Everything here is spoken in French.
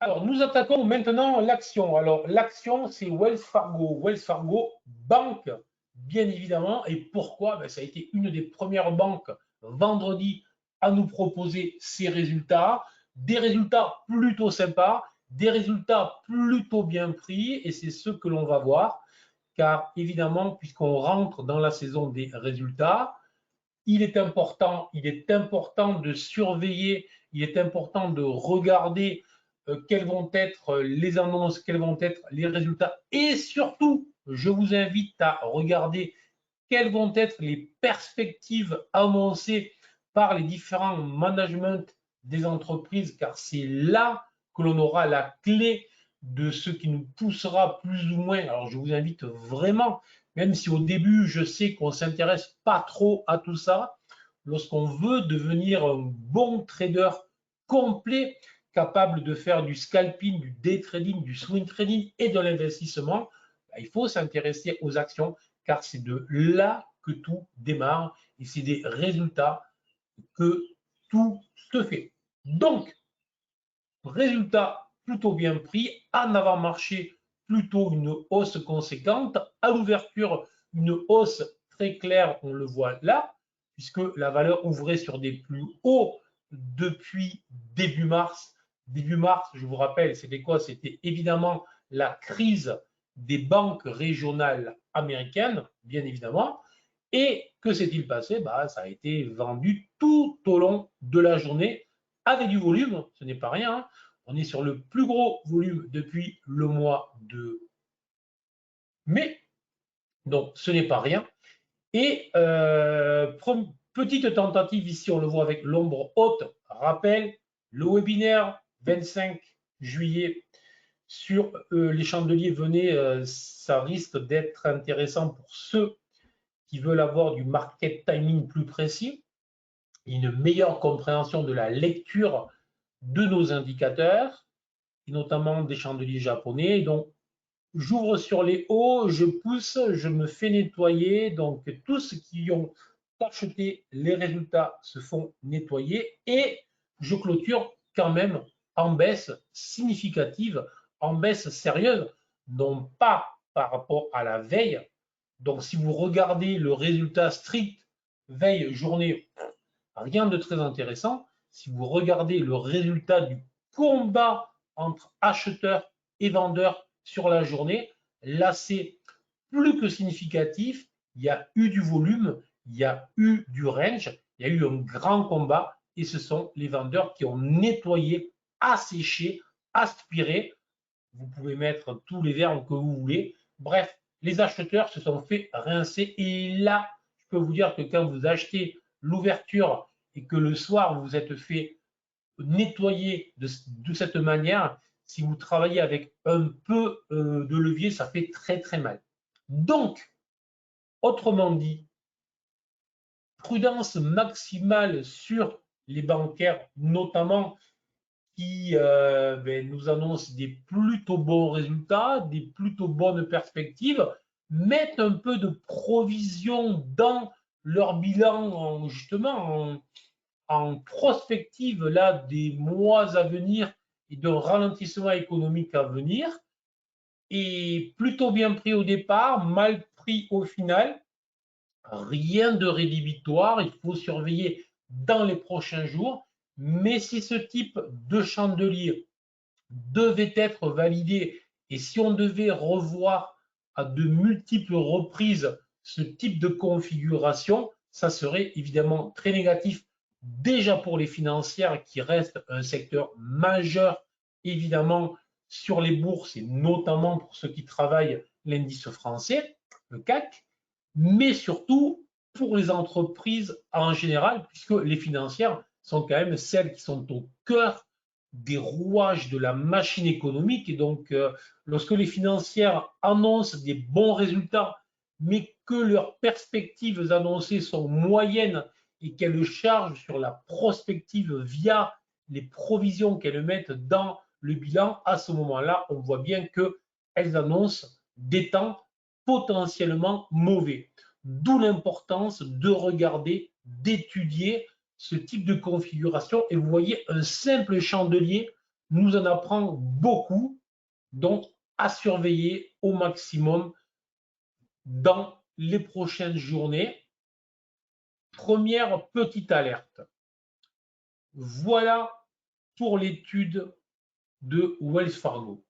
Alors, nous attaquons maintenant l'action. Alors, l'action, c'est Wells Fargo. Wells Fargo, banque, bien évidemment. Et pourquoi? Ben, ça a été une des premières banques vendredi à nous proposer ces résultats. Des résultats plutôt sympas, des résultats plutôt bien pris. Et c'est ce que l'on va voir. Car évidemment, puisqu'on rentre dans la saison des résultats, il est important de surveiller, il est important de regarder quelles vont être les annonces, quels vont être les résultats et surtout, je vous invite à regarder quelles vont être les perspectives annoncées par les différents managements des entreprises, car c'est là que l'on aura la clé de ce qui nous poussera plus ou moins. Alors, je vous invite vraiment, même si au début, je sais qu'on ne s'intéresse pas trop à tout ça, lorsqu'on veut devenir un bon trader complet, capable de faire du scalping, du day trading, du swing trading et de l'investissement, il faut s'intéresser aux actions car c'est de là que tout démarre et c'est des résultats que tout se fait. Donc, résultat plutôt bien pris, en avant-marché, plutôt une hausse conséquente, à l'ouverture, une hausse très claire, on le voit là, puisque la valeur ouvrait sur des plus hauts depuis début mars. Début mars, je vous rappelle, c'était quoi? C'était évidemment la crise des banques régionales américaines, bien évidemment. Et que s'est-il passé? Ça a été vendu tout au long de la journée avec du volume, ce n'est pas rien. Hein. On est sur le plus gros volume depuis le mois de mai, donc ce n'est pas rien. Et petite tentative ici, on le voit avec l'ombre haute. Rappel, le webinaire 25 juillet sur les chandeliers, venez, ça risque d'être intéressant pour ceux qui veulent avoir du market timing plus précis, une meilleure compréhension de la lecture de nos indicateurs, et notamment des chandeliers japonais. Donc, j'ouvre sur les hauts, je pousse, je me fais nettoyer. Donc, tous ceux qui ont acheté les résultats se font nettoyer et je clôture quand même en baisse significative, en baisse sérieuse, non pas par rapport à la veille. Donc, si vous regardez le résultat strict veille journée, rien de très intéressant. Si vous regardez le résultat du combat entre acheteurs et vendeurs sur la journée, là c'est plus que significatif. Il y a eu du volume, il y a eu du range, il y a eu un grand combat et ce sont les vendeurs qui ont nettoyé, asséché, aspiré. Vous pouvez mettre tous les verbes que vous voulez. Bref, les acheteurs se sont fait rincer et là, je peux vous dire que quand vous achetez l'ouverture et que le soir vous vous êtes fait nettoyer de cette manière, si vous travaillez avec un peu de levier, ça fait très très mal. Donc, autrement dit, prudence maximale sur les bancaires, notamment qui nous annoncent des plutôt bons résultats, des plutôt bonnes perspectives, mettent un peu de provision dans leur bilan justement en prospective là, des mois à venir et d'un ralentissement économique à venir, et plutôt bien pris au départ, mal pris au final. Rien de rédhibitoire, il faut surveiller dans les prochains jours. Mais si ce type de chandelier devait être validé et si on devait revoir à de multiples reprises ce type de configuration, ça serait évidemment très négatif déjà pour les financières qui restent un secteur majeur évidemment sur les bourses et notamment pour ceux qui travaillent l'indice français, le CAC, mais surtout pour les entreprises en général, puisque les financières sont quand même celles qui sont au cœur des rouages de la machine économique. Et donc, lorsque les financières annoncent des bons résultats, mais que leurs perspectives annoncées sont moyennes et qu'elles chargent sur la prospective via les provisions qu'elles mettent dans le bilan, à ce moment-là, on voit bien qu'elles annoncent des temps potentiellement mauvais. D'où l'importance de regarder, d'étudier ce type de configuration et vous voyez un simple chandelier nous en apprend beaucoup, donc à surveiller au maximum dans les prochaines journées. Première petite alerte. Voilà pour l'étude de Wells Fargo.